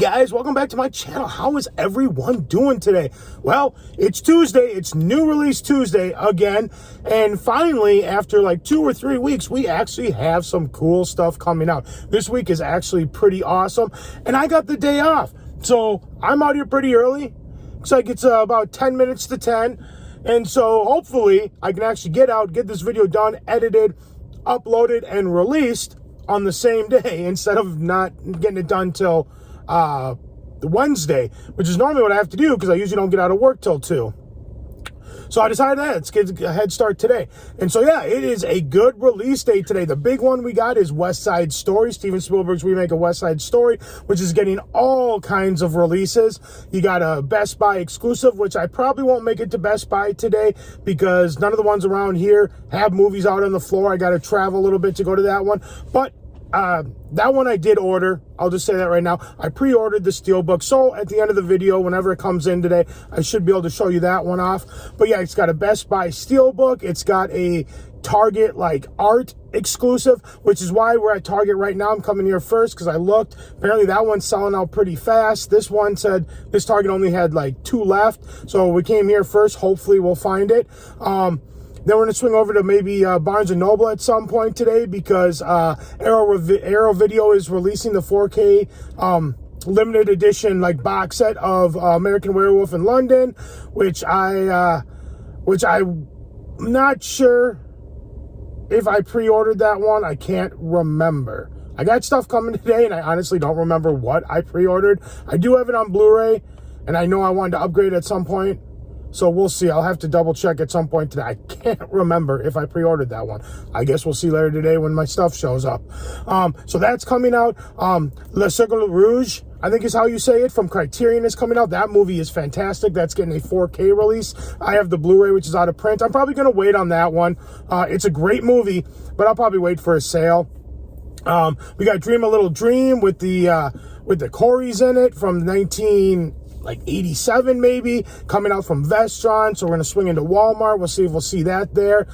guys, welcome back to my channel. How is everyone doing today? Well, it's Tuesday. It's New Release Tuesday again. And finally, after like 2 or 3 weeks, we actually have some cool stuff coming out. This week is actually pretty awesome. And I got the day off. So I'm out here pretty early. Looks like it's about 10 minutes to 10. And so hopefully I can actually get out, get this video done, edited, uploaded, and released on the same day instead of not getting it done till Wednesday, which is normally what I have to do because I usually don't get out of work till 2. So I decided that let's get a head start today. And so yeah, it is a good release date today. The big one we got is West Side Story, Steven Spielberg's remake of West Side Story, which is getting all kinds of releases. You got a Best Buy exclusive, which I probably won't make it to Best Buy today because none of the ones around here have movies out on the floor. I got to travel a little bit to go to that one. But that one I did order. I'll just say that right now. I pre-ordered the Steelbook. So at the end of the video, whenever it comes in today, I should be able to show you that one off. But yeah, it's got a Best Buy Steelbook. It's got a Target like art exclusive, which is why we're at Target right now. I'm coming here first because I looked. Apparently that one's selling out pretty fast. This one said this Target only had like 2 left. So we came here first. Hopefully we'll find it. Then we're going to swing over to maybe Barnes & Noble at some point today because Arrow Video is releasing the 4K limited edition like box set of American Werewolf in London, which I'm not sure if I pre-ordered that one. I can't remember. I got stuff coming today, and I honestly don't remember what I pre-ordered. I do have it on Blu-ray, and I know I wanted to upgrade at some point. So we'll see. I'll have to double check at some point today. I can't remember if I pre-ordered that one. I guess we'll see later today when my stuff shows up. So that's coming out. Le Cercle Rouge, I think is how you say it, from Criterion is coming out. That movie is fantastic. That's getting a 4K release. I have the Blu-ray, which is out of print. I'm probably going to wait on that one. It's a great movie, but I'll probably wait for a sale. We got Dream a Little Dream with the Coreys in it from 87 maybe, coming out from Vestron. So we're going to swing into Walmart. We'll see if we'll see that there.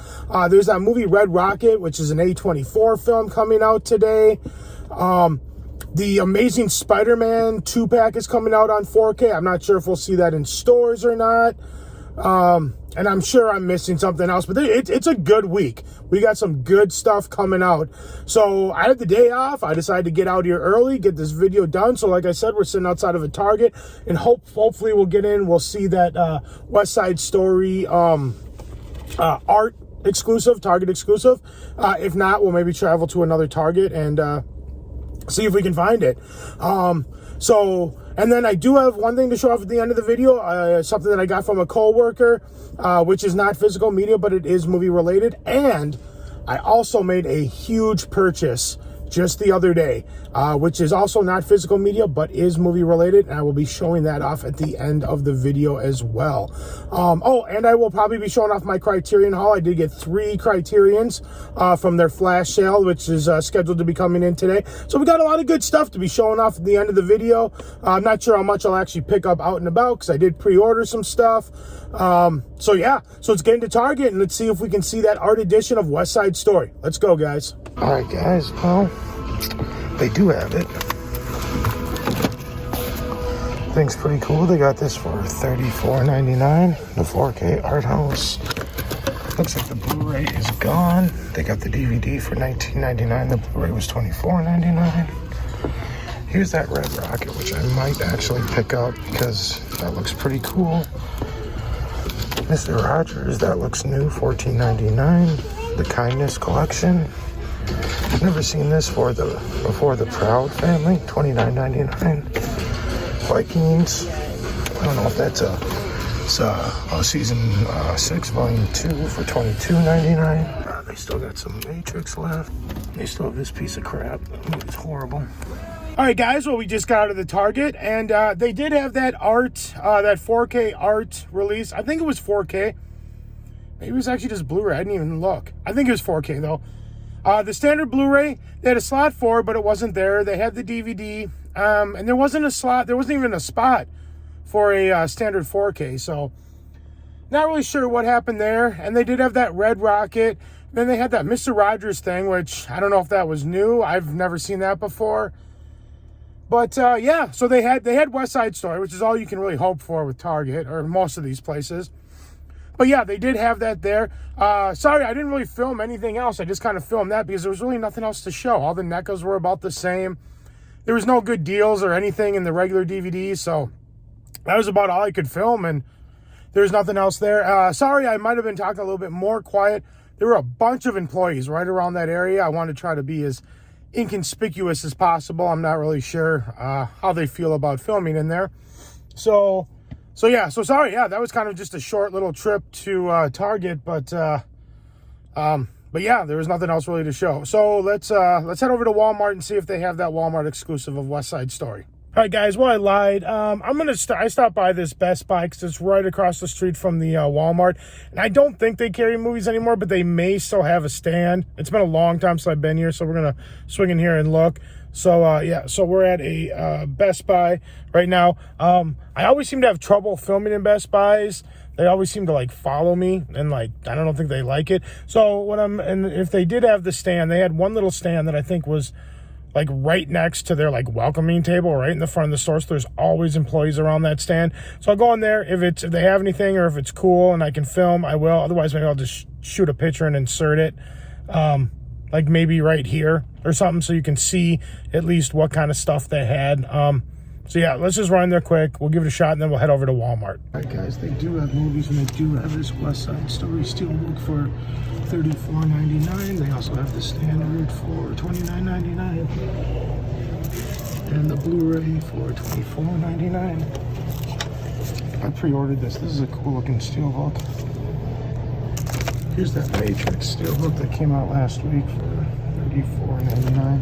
There's that movie Red Rocket, which is an A24 film coming out today. The Amazing Spider-Man 2-pack is coming out on 4K. I'm not sure if we'll see that in stores or not. And I'm sure I'm missing something else, but it's a good week. We got some good stuff coming out. So I had the day off. I decided to get out here early, get this video done. So like I said, we're sitting outside of a Target, and hopefully we'll get in. We'll see that West Side Story art exclusive, Target exclusive. If not, we'll maybe travel to another Target and see if we can find it. And then I do have one thing to show off at the end of the video, something that I got from a coworker, which is not physical media, but it is movie related. And I also made a huge purchase just the other day, which is also not physical media, but is movie related. And I will be showing that off at the end of the video as well. And I will probably be showing off my Criterion haul. I did get 3 Criterions from their flash sale, which is scheduled to be coming in today. So we got a lot of good stuff to be showing off at the end of the video. I'm not sure how much I'll actually pick up out and about because I did pre-order some stuff. So yeah, so let's get into Target and let's see if we can see that art edition of West Side Story. Let's go, guys. All right, guys. Well, they do have it. Thing's pretty cool. They got this for $34.99. The 4K art house. Looks like the Blu-ray is gone. They got the DVD for $19.99. The Blu-ray was $24.99. Here's that Red Rocket, which I might actually pick up because that looks pretty cool. Mr. Rogers, that looks new, $14.99. The Kindness Collection. Never seen this before. The Proud Family, $29.99. Vikings. I don't know if that's a season 6, volume 2 for $22.99. They still got some Matrix left. They still have this piece of crap. It's horrible. All right, guys. Well, we just got out of the Target, and they did have that art, that 4K art release. I think it was 4K. Maybe it was actually just Blu-ray. I didn't even look. I think it was 4K though. The standard Blu-ray, they had a slot for it, but it wasn't there. They had the DVD, and there wasn't a slot. There wasn't even a spot for a standard 4K. So not really sure what happened there. And they did have that Red Rocket. Then they had that Mr. Rogers thing, which I don't know if that was new. I've never seen that before. But yeah, so they had West Side Story, which is all you can really hope for with Target or most of these places. But yeah, they did have that there. Sorry, I didn't really film anything else. I just kind of filmed that because there was really nothing else to show. All the NECAs were about the same. There was no good deals or anything in the regular DVDs, so that was about all I could film, and there's nothing else there. Sorry, I might have been talking a little bit more quiet. There were a bunch of employees right around that area. I wanted to try to be as inconspicuous as possible. I'm not really sure how they feel about filming in there. So sorry. Yeah, that was kind of just a short little trip to Target, but yeah, there was nothing else really to show. So let's head over to Walmart and see if they have that Walmart exclusive of West Side Story. All right, guys. Well, I lied. I stopped by this Best Buy because it's right across the street from the Walmart, and I don't think they carry movies anymore, but they may still have a stand. It's been a long time since I've been here, so we're gonna swing in here and look. So yeah, so we're at a Best Buy right now. I always seem to have trouble filming in Best Buys. They always seem to like follow me, and like I don't think they like it. So if they did have the stand, they had one little stand that I think was like right next to their like welcoming table, right in the front of the store. So there's always employees around that stand. So I'll go in there if they have anything or if it's cool and I can film, I will. Otherwise, maybe I'll just shoot a picture and insert it, like maybe right here or something, so you can see at least what kind of stuff they had. So yeah, let's just run there quick. We'll give it a shot and then we'll head over to Walmart. All right, guys, they do have movies and they do have this West Side Story Steelbook for $34.99. They also have the standard for $29.99 and the Blu-ray for $24.99. I pre-ordered this. This is a cool looking steelbook. Here's that Matrix steelbook that came out last week for $34.99.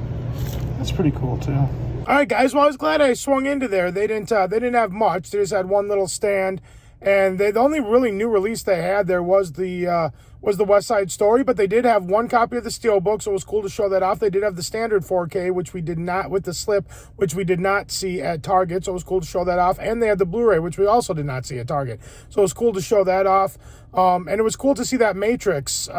That's pretty cool too. All right, guys. Well, I was glad I swung into there. They didn't have much. They just had one little stand, and the only really new release they had there was the West Side Story. But they did have one copy of the Steelbook, so it was cool to show that off. They did have the standard 4K, which we did not, with the slip, which we did not see at Target. So it was cool to show that off. And they had the Blu-ray, which we also did not see at Target. So it was cool to show that off. And it was cool to see that Matrix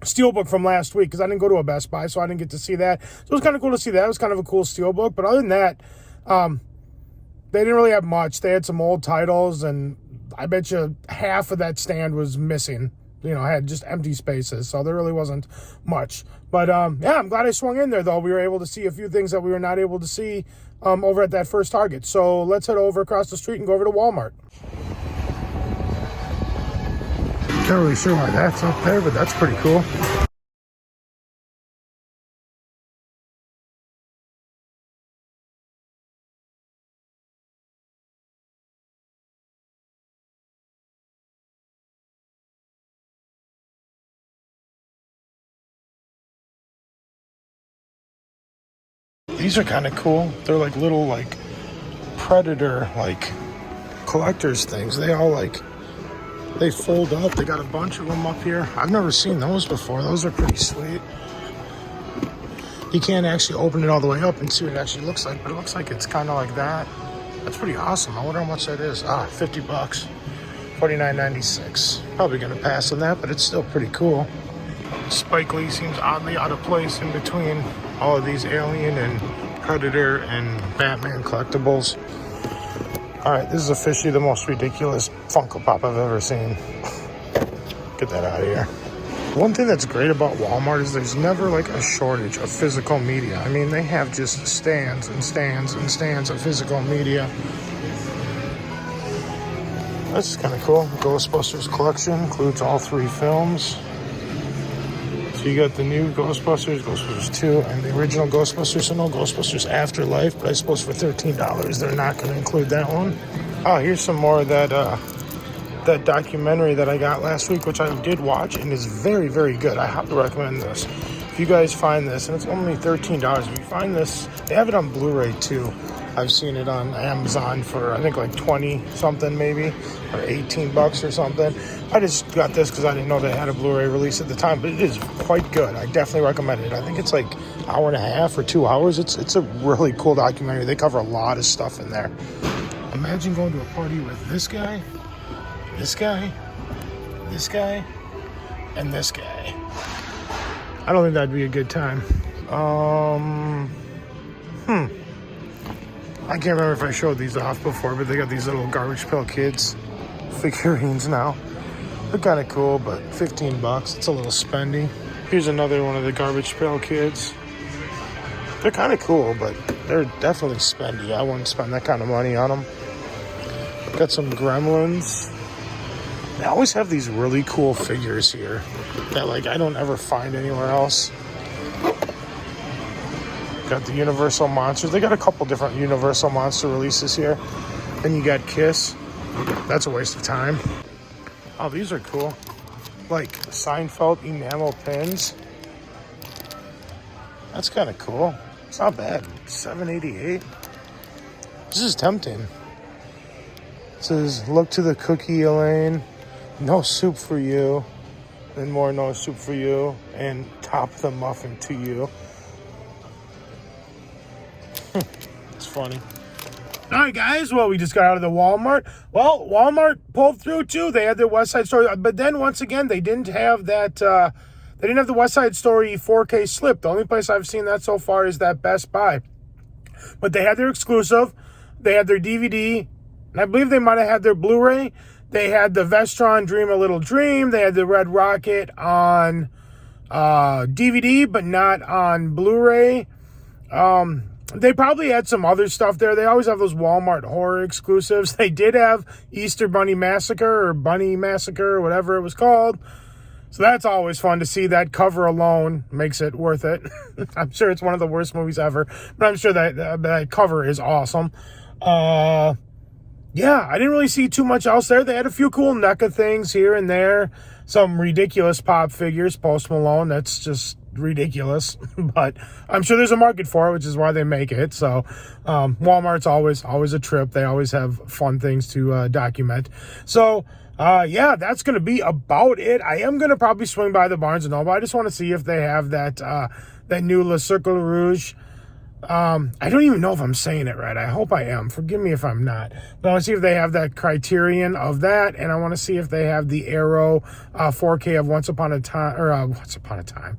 Steelbook from last week, because I didn't go to a Best Buy, so I didn't get to see that. So it was kind of cool to see that. It was kind of a cool Steelbook. But other than that, they didn't really have much. They had some old titles, and I bet you half of that stand was missing. You know, I had just empty spaces, so there really wasn't much. But yeah, I'm glad I swung in there, though. We were able to see a few things that we were not able to see over at that first Target. So let's head over across the street and go over to Walmart. Not really sure why that's up there, but that's pretty cool. These are kind of cool. They're like little like Predator like collector's things. They all they fold up. They got a bunch of them up here. I've never seen those before. Those are pretty sweet. You can't actually open it all the way up and see what it actually looks like, but it looks like it's kind of like that. That's pretty awesome. I wonder how much that is. $50. $49.96. Probably gonna pass on that, but it's still pretty cool. Spike Lee seems oddly out of place in between all of these Alien and Predator and Batman collectibles. All right, this is officially the most ridiculous Funko Pop I've ever seen. Get that out of here. One thing that's great about Walmart is there's never like a shortage of physical media. I mean, they have just stands and stands and stands of physical media. This is kind of cool. Ghostbusters Collection includes all 3 films. So you got the new Ghostbusters, Ghostbusters 2, and the original Ghostbusters. So no Ghostbusters Afterlife, but I suppose for $13 they're not going to include that one. Oh, here's some more of that documentary that I got last week, which I did watch, and is very, very good. I highly recommend this. If you guys find this, and it's only $13. If you find this, they have it on Blu-ray too. I've seen it on Amazon for, I think, like 20 something maybe, or $18 or something. I just got this because I didn't know they had a Blu-ray release at the time, but it is quite good. I definitely recommend it. I think it's like an hour and a half or 2 hours. It's a really cool documentary. They cover a lot of stuff in there. Imagine going to a party with this guy, this guy, this guy, and this guy. I don't think that'd be a good time. I can't remember if I showed these off before, but they got these little Garbage Pail Kids figurines now. They're kind of cool, but $15. It's a little spendy. Here's another one of the Garbage Pail Kids. They're kind of cool, but they're definitely spendy. I wouldn't spend that kind of money on them. Got some Gremlins. They always have these really cool figures here that like I don't ever find anywhere else. Got the Universal Monsters. They got a couple different Universal Monster releases here. Then you got Kiss. That's a waste of time. Oh, these are cool. Like Seinfeld enamel pins. That's kind of cool. It's not bad. $7.88. This is tempting. It says, look to the cookie, Elaine. No soup for you. Then more no soup for you. And top the muffin to you. It's funny. All right, guys. Well, we just got out of the Walmart. Well, Walmart pulled through, too. They had their West Side Story. But then, once again, they didn't have that... they didn't have the West Side Story 4K slip. The only place I've seen that so far is that Best Buy. But they had their exclusive. They had their DVD. And I believe they might have had their Blu-ray. They had the Vestron Dream a Little Dream. They had the Red Rocket on DVD, but not on Blu-ray. They probably had some other stuff there. They always have those Walmart horror exclusives. They did have Easter Bunny Massacre or Bunny Massacre or whatever it was called. So that's always fun to see. That cover alone makes it worth it. I'm sure it's one of the worst movies ever, but I'm sure that cover is awesome. Yeah, I didn't really see too much else there. They had a few cool NECA things here and there. Some ridiculous pop figures, Post Malone. That's just ridiculous. But I'm sure there's a market for it, which is why they make it. So Walmart's always a trip. They always have fun things to document. So... yeah, that's going to be about it. I am going to probably swing by the Barnes & Noble. I just want to see if they have that new Le Cercle Rouge. I don't even know if I'm saying it right. I hope I am. Forgive me if I'm not. But I want to see if they have that Criterion of that, and I want to see if they have the Arrow 4K of Once Upon a Time,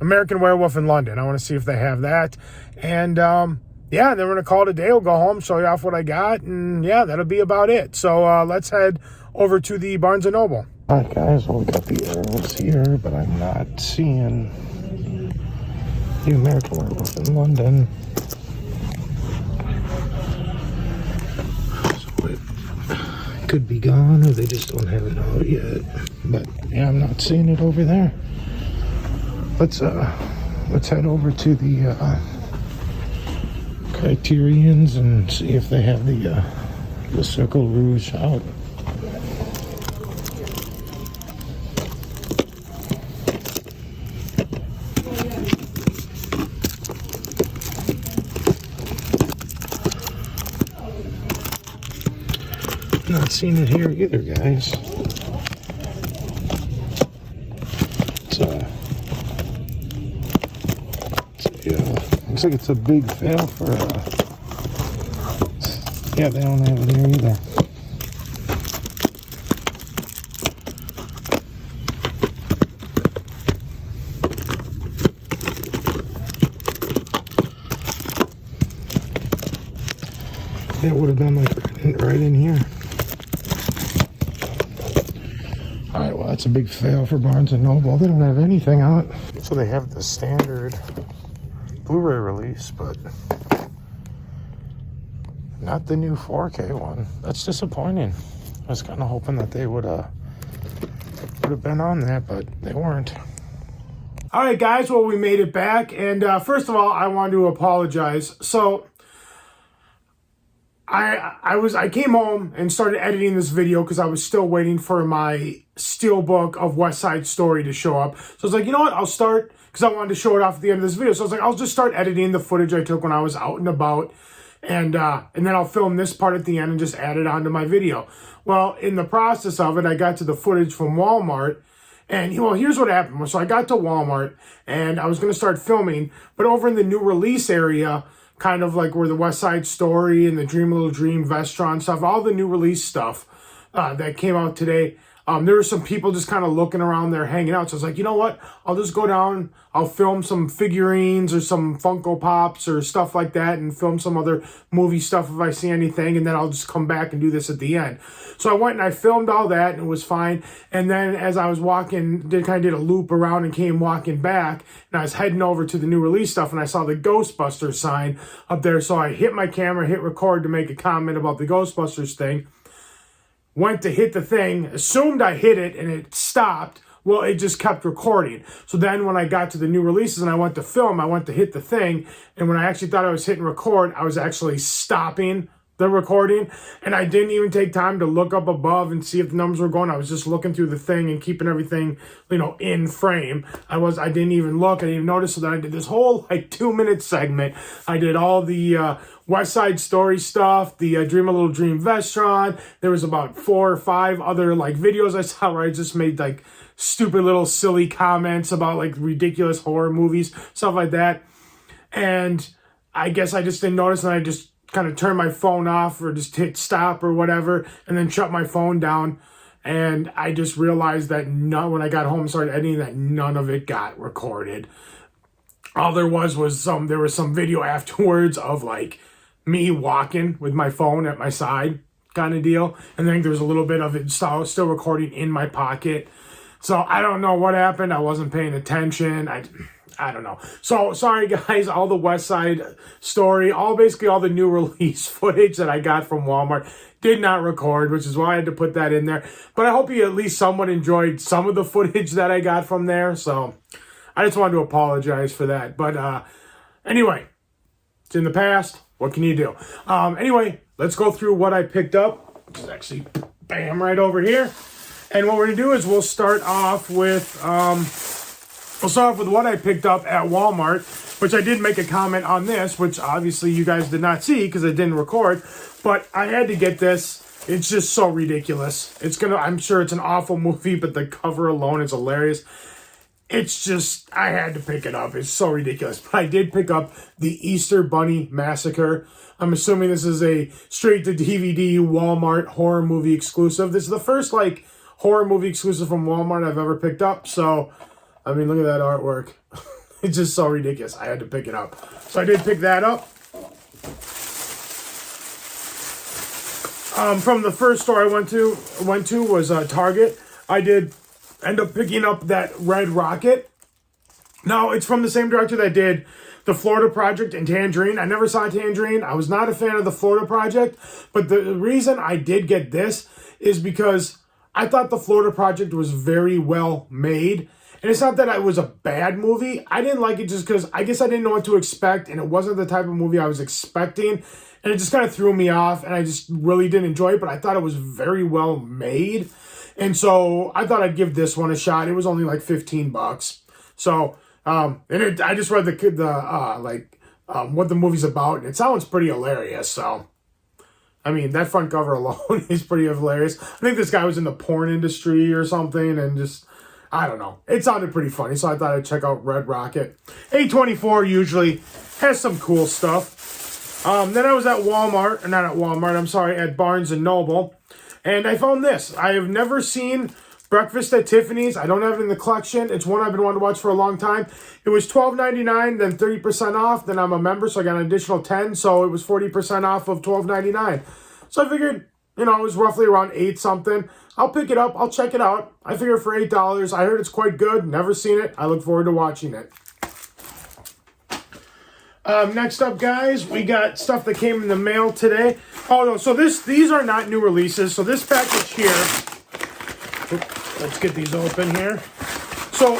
American Werewolf in London. I want to see if they have that. And, yeah, then we're going to call it a day. We'll go home, show you off what I got, and yeah, that'll be about it. So let's head over to the Barnes & Noble. All right, guys, well, we got the arrows here, but I'm not seeing the American Werewolf in London. So it could be gone, or they just don't have it out yet. But yeah, I'm not seeing it over there. Let's head over to the Criterions and see if they have the Cercle Rouge out. Not seeing it here either, guys. Looks like it's a big fail for, yeah, they don't have it here either. That would have been like right in here. All right, well, that's a big fail for Barnes & Noble. They don't have anything out. So they have the standard Blu-ray release, but not the new 4K one. That's disappointing. I was kind of hoping that they would have been on that, but they weren't. All right, guys, well, we made it back, and first of all, I wanted to apologize. So I came home and started editing this video because I was still waiting for my steelbook of West Side Story to show up. So I was like, you know what, I'll start, because I wanted to show it off at the end of this video. So I was like, I'll just start editing the footage I took when I was out and about, and then I'll film this part at the end and just add it onto my video. Well, in the process of it, I got to the footage from Walmart, and well, here's what happened. So I got to Walmart, and I was going to start filming, but over in the new release area, kind of like where the West Side Story and the Dream a Little Dream, Vestron stuff, all the new release stuff, that came out today. There were some people just kind of looking around there hanging out. So I was like, you know what? I'll just go down. I'll film some figurines or some Funko Pops or stuff like that and film some other movie stuff if I see anything. And then I'll just come back and do this at the end. So I went and I filmed all that and it was fine. And then as I was walking, kind of did a loop around and came walking back. And I was heading over to the new release stuff and I saw the Ghostbusters sign up there. So I hit my camera, hit record to make a comment about the Ghostbusters thing. Went to hit the thing, assumed I hit it, and it stopped. Well, it just kept recording. So then when I got to the new releases and I went to film, I went to hit the thing. And when I actually thought I was hitting record, I was actually stopping the recording. And I didn't even take time to look up above and see if the numbers were going. I was just looking through the thing and keeping everything, in frame. I didn't even look. I didn't even notice. So then I did this whole 2-minute segment. I did all the West Side Story stuff, the Dream a Little Dream Vestron. There was about 4 or 5 other videos I saw where I just made stupid little silly comments about ridiculous horror movies, stuff like that. And I guess I just didn't notice, and I just kind of turned my phone off or just hit stop or whatever and then shut my phone down. And I just realized that when I got home and started editing, that none of it got recorded. All there was some video afterwards of me walking with my phone at my side kind of deal. And then there was a little bit of it still recording in my pocket. So I don't know what happened. I wasn't paying attention. I don't know. So sorry guys, all the West Side Story, basically all the new release footage that I got from Walmart did not record, which is why I had to put that in there. But I hope you at least somewhat enjoyed some of the footage that I got from there. So I just wanted to apologize for that. But anyway, it's in the past. What can you do? Anyway, let's go through what I picked up, which is actually bam right over here. And what we're gonna do is we'll start off with what I picked up at Walmart, which I did make a comment on this, which obviously you guys did not see because I didn't record, but I had to get this. It's just so ridiculous. I'm sure it's an awful movie, but the cover alone is hilarious. It's just, I had to pick it up. It's so ridiculous. But I did pick up the Easter Bunny Massacre. I'm assuming this is a straight-to-DVD Walmart horror movie exclusive. This is the first, horror movie exclusive from Walmart I've ever picked up. So, I mean, look at that artwork. It's just so ridiculous. I had to pick it up. So I did pick that up. From the first store I went to was Target. I did end up picking up that Red Rocket. Now, it's from the same director that did the Florida Project and Tangerine. I never saw Tangerine. I was not a fan of the Florida Project. But the reason I did get this is because I thought the Florida Project was very well made. And it's not that it was a bad movie. I didn't like it just because I guess I didn't know what to expect. And it wasn't the type of movie I was expecting. And it just kind of threw me off. And I just really didn't enjoy it. But I thought it was very well made. And so I thought I'd give this one a shot. It was only $15. So, I just read what the movie's about. And it sounds pretty hilarious. So, I mean, that front cover alone is pretty hilarious. I think this guy was in the porn industry or something. And just, I don't know. It sounded pretty funny. So I thought I'd check out Red Rocket. A24 usually has some cool stuff. Then I was at at Barnes & Noble. And I found this. I have never seen Breakfast at Tiffany's. I don't have it in the collection. It's one I've been wanting to watch for a long time. It was $12.99, then 30% off. Then I'm a member, so I got an additional 10. So it was 40% off of $12.99. So I figured, it was roughly around 8 something. I'll pick it up. I'll check it out. I figured for $8. I heard it's quite good. Never seen it. I look forward to watching it. Next up, guys, we got stuff that came in the mail today. Oh, no, so these are not new releases. So this package here, let's get these open here. So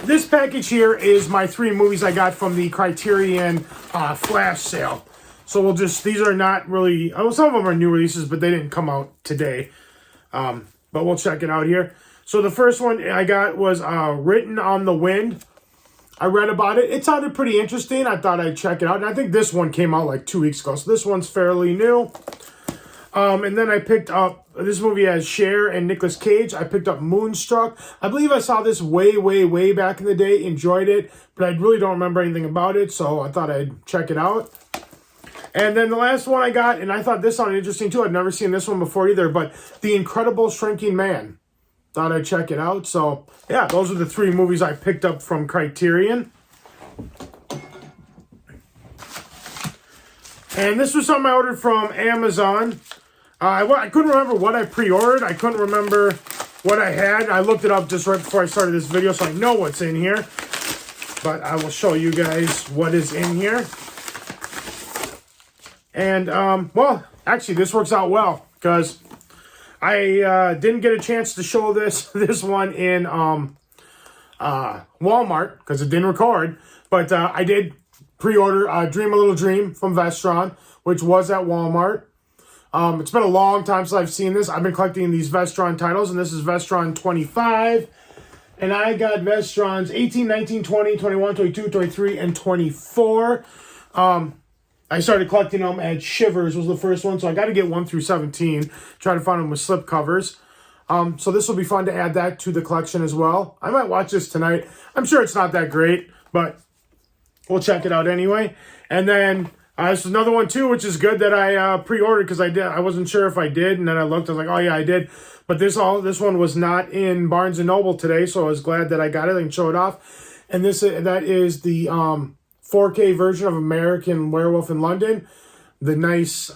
this package here is my 3 movies I got from the Criterion flash sale. So these are not really, some of them are new releases, but they didn't come out today. But we'll check it out here. So the first one I got was Written on the Wind. I read about it. It sounded pretty interesting. I thought I'd check it out. And I think this one came out 2 weeks ago. So this one's fairly new. And then I picked up, this movie has Cher and Nicolas Cage. I picked up Moonstruck. I believe I saw this way, way, way back in the day. Enjoyed it. But I really don't remember anything about it. So I thought I'd check it out. And then the last one I got, and I thought this sounded interesting too. I'd never seen this one before either, but The Incredible Shrinking Man. Thought I'd check it out. So, yeah, those are the 3 movies I picked up from Criterion. And this was something I ordered from Amazon. I couldn't remember what I pre-ordered. I couldn't remember what I had. I looked it up just right before I started this video, so I know what's in here. But I will show you guys what is in here. And, well, actually, this works out well, because I didn't get a chance to show this one in Walmart, because it didn't record. But I did pre-order Dream a Little Dream from Vestron, which was at Walmart. It's been a long time since I've seen this. I've been collecting these Vestron titles, and this is Vestron 25. And I got Vestrons 18, 19, 20, 21, 22, 23, and 24. I started collecting them at Shivers was the first one, so I got to get 1 through 17. Try to find them with slip covers. So this will be fun to add that to the collection as well. I might watch this tonight. I'm sure it's not that great, but we'll check it out anyway. And then this is another one too, which is good that I pre-ordered, because I wasn't sure if I did, and then I looked. I was like, oh yeah, I did. But this one was not in Barnes & Noble today, so I was glad that I got it and show it off. And that is the 4K version of American Werewolf in London. The nice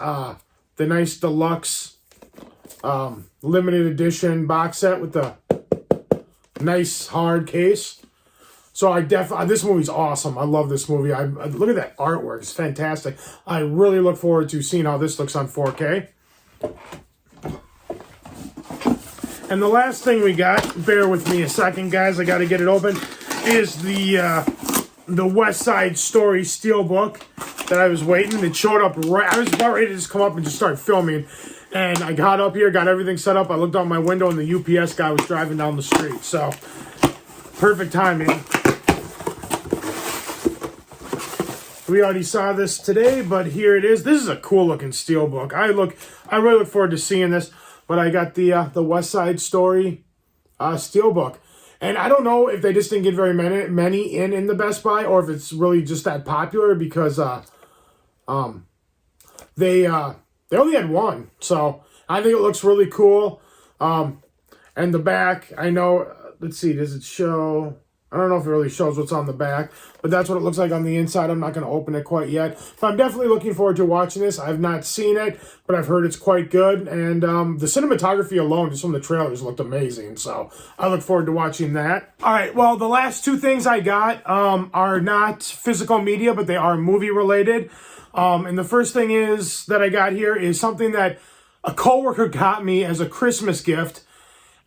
deluxe limited edition box set with the nice hard case. So this movie's awesome. I love this movie. Look at that artwork. It's fantastic. I really look forward to seeing how this looks on 4K. And the last thing we got, bear with me a second, guys, I got to get it open, is the West Side Story Steelbook that I was waiting. It showed up right, I was about ready to just come up and just start filming. And I got up here, got everything set up. I looked out my window, and the UPS guy was driving down the street. So, perfect timing. We already saw this today, but here it is. This is a cool looking steelbook. I really look forward to seeing this. But I got the West Side Story steelbook, and I don't know if they just didn't get very many in the Best Buy, or if it's really just that popular, because they only had one. So I think it looks really cool. And the back, I know. Let's see. Does it show? I don't know if it really shows what's on the back, but that's what it looks like on the inside. I'm not going to open it quite yet, but I'm definitely looking forward to watching this. I've not seen it, but I've heard it's quite good, and the cinematography alone, just from the trailers, looked amazing, so I look forward to watching that. All right, well, the last 2 things I got are not physical media, but they are movie-related, and the first thing that I got here is something that a coworker got me as a Christmas gift.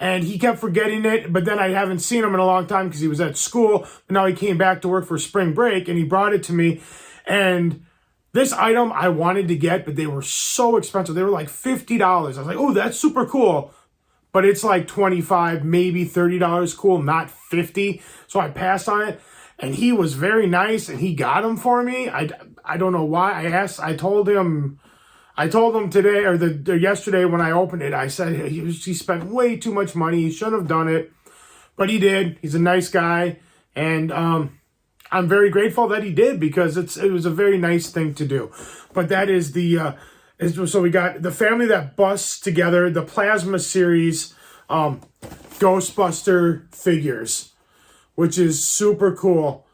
And he kept forgetting it, but then I haven't seen him in a long time because he was at school. But now he came back to work for spring break, and he brought it to me. And this item I wanted to get, but they were so expensive. They were like $50. I was like, oh, that's super cool. But it's like $25, maybe $30 cool, not $50. So I passed on it. And he was very nice, and he got them for me. I don't know why. I told him today, or yesterday when I opened it, I said he spent way too much money. He shouldn't have done it, but he did. He's a nice guy, and I'm very grateful that he did, because it was a very nice thing to do. But that is so we got the Family That Busts Together, the Plasma Series Ghostbuster figures, which is super cool.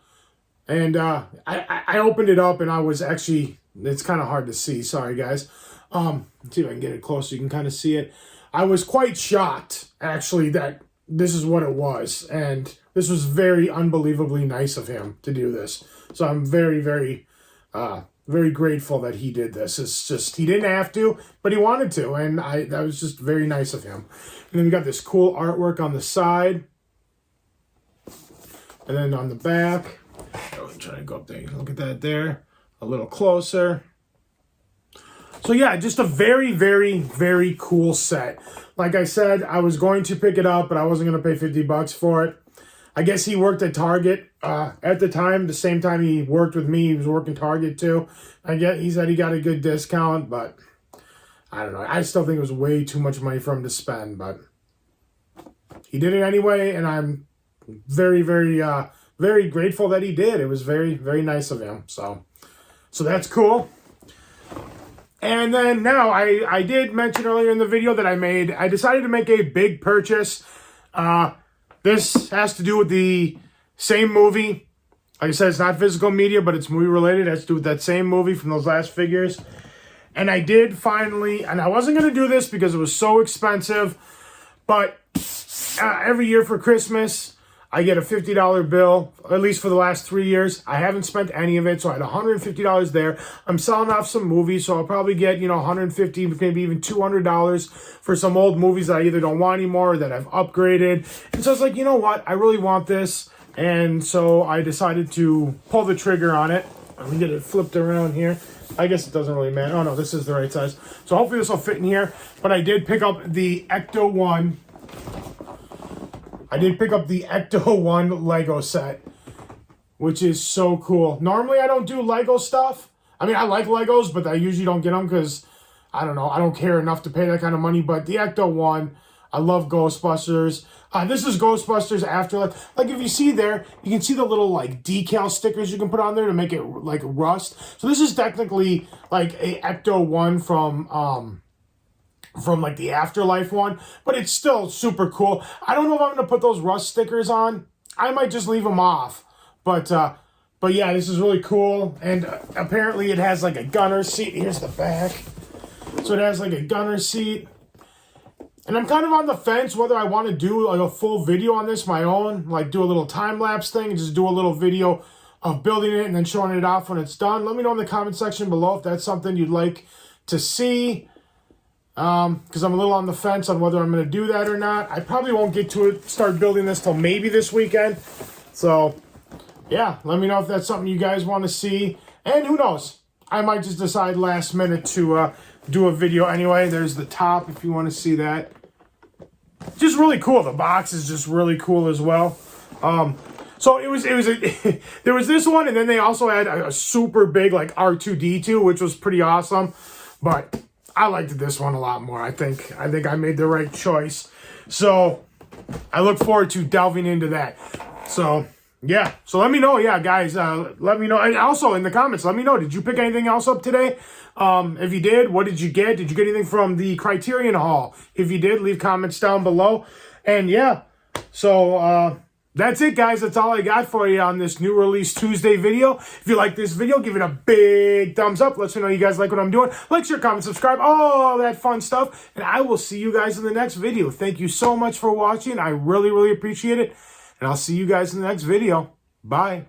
And I opened it up, and I was actually... It's kind of hard to see. Sorry, guys. Let's see if I can get it close so you can kind of see it. I was quite shocked, actually, that this is what it was. And this was very unbelievably nice of him to do this. So I'm very, very, very grateful that he did this. It's just, he didn't have to, but he wanted to. And that was just very nice of him. And then we got this cool artwork on the side. And then on the back. I'm trying to go up there. Look at that there. A little closer. So yeah, just a very, very, very cool set. Like I said, I was going to pick it up, but I wasn't going to pay $50 for it. I guess he worked at Target at the time. The same time he worked with me, he was working Target too. He said he got a good discount, but I don't know. I still think it was way too much money for him to spend, but he did it anyway, and I'm very, very, very grateful that he did. It was very, very nice of him. So that's cool. And then now, I did mention earlier in the video that I decided to make a big purchase. This has to do with the same movie. Like I said, it's not physical media, but it's movie related. It has to do with that same movie from those last figures. And I did finally, and I wasn't going to do this because it was so expensive, but every year for Christmas, I get a $50 bill, at least for the last 3 years. I haven't spent any of it, so I had $150 there. I'm selling off some movies, so I'll probably get, $150, maybe even $200 for some old movies that I either don't want anymore or that I've upgraded. And so I was like, you know what? I really want this. And so I decided to pull the trigger on it. Let me get it flipped around here. I guess it doesn't really matter. Oh, no, this is the right size. So hopefully this will fit in here. But I did pick up the Ecto One. I did pick up the Ecto One Lego Set, which is so cool. Normally, I don't do Lego stuff. I mean, I like Legos, but I usually don't get them because, I don't know, I don't care enough to pay that kind of money. But the Ecto One, I love Ghostbusters. This is Ghostbusters Afterlife. Like, if you see there, you can see the little, like, decal stickers you can put on there to make it, like, rust. So this is technically, like, a Ecto One from like, the Afterlife one. But it's still super cool. I don't know if I'm going to put those rust stickers on. I might just leave them off. But yeah, this is really cool. And apparently it has, like, a gunner seat. Here's the back. So it has, like, a gunner seat. And I'm kind of on the fence whether I want to do like a full video on this, my own, like do a little time-lapse thing and just do a little video of building it and then showing it off when it's done. Let me know in the comment section below if that's something you'd like to see. Because I'm a little on the fence on whether I'm going to do that or not. I probably won't get to it, start building this till maybe this weekend. So, yeah, let me know if that's something you guys want to see. And who knows? I might just decide last minute to do a video anyway. There's the top if you want to see that. Just really cool. The box is just really cool as well. So there was this one, and then they also had a super big like R2-D2, which was pretty awesome. But I liked this one a lot more. I think I made the right choice. So I look forward to delving into that. So yeah. So let me know, yeah, guys. Let me know, and also in the comments, let me know. Did you pick anything else up today? If you did, what did you get? Did you get anything from the Criterion haul? If you did, leave comments down below. And yeah, so that's it, guys. That's all I got for you on this new release Tuesday video. If you like this video, give it a big thumbs up. Let me know you guys like what I'm doing. Like, share, comment, subscribe, all that fun stuff. And I will see you guys in the next video. Thank you so much for watching. I really, really appreciate it. And I'll see you guys in the next video. Bye.